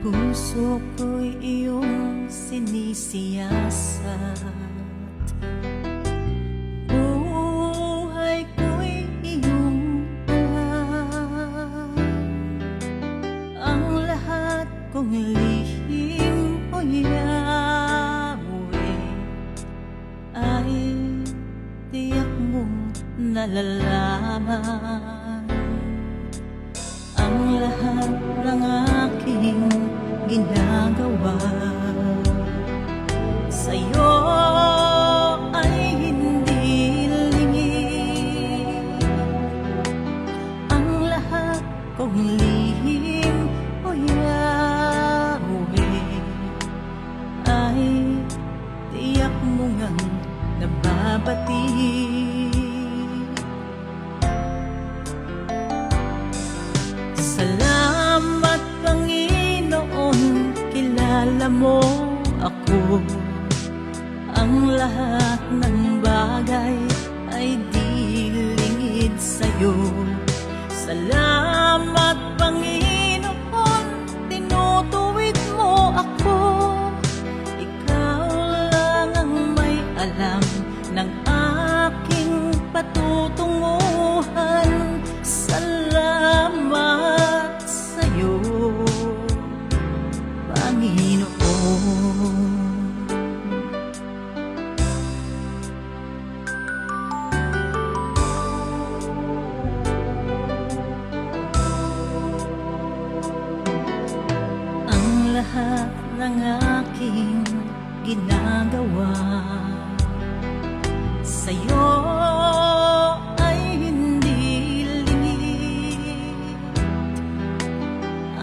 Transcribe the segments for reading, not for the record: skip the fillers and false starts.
Puso ko'y iyong sinisiyasat, buhay ko'y iyong alam. Ang lahat kong lihim, O Yahweh, ay tiyak mong nalalaman. Ang lahat ng aking ginagawa sa'yo ay hindi lingid. Ang lahat kong lihim, O Yahweh, ay tiyak mo ngang nababati. Salamat, Panginoon, kilala mo ako. Ang lahat ng bagay ay di lingid sa'yo. Salamat, Panginoon, tinutuwid mo ako. Ikaw lang ang may alam ng aking patutunguhan. Salamat sa'yo, Panginoon. Ang lahat ng aking ginagawa sa'yo ay hindi lingid.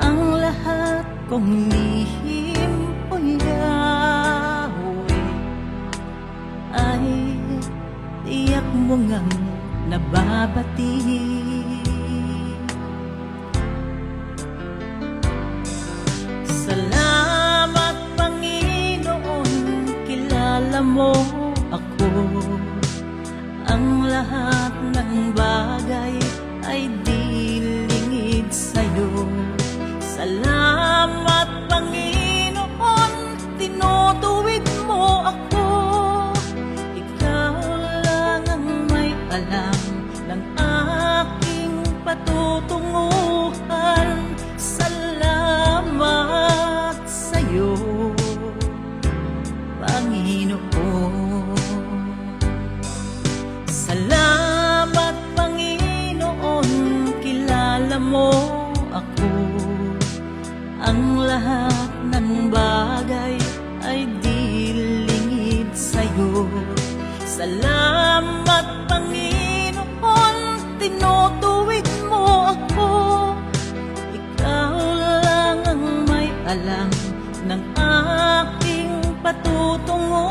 Ang lahat kong lihim, O Yahweh, ay tiyak mo ngang nababati. Salamat, Panginoon, kilala mo ako. Ang lahat ng bagay ay di lingid sa'yo. Salamat, Panginoon, tinutuwid mo ako. Ikaw lang ang may alam ng aking patutunguhan. Salamat sa'yo, Panginoon. Salamat, Panginoon, kilala mo ako. Ang lahat ng bagay ay di lingid sa'yo. Salamat, Panginoon, tinutuwid mo ako. Ikaw lang ang may alam ng aking patutunguhan.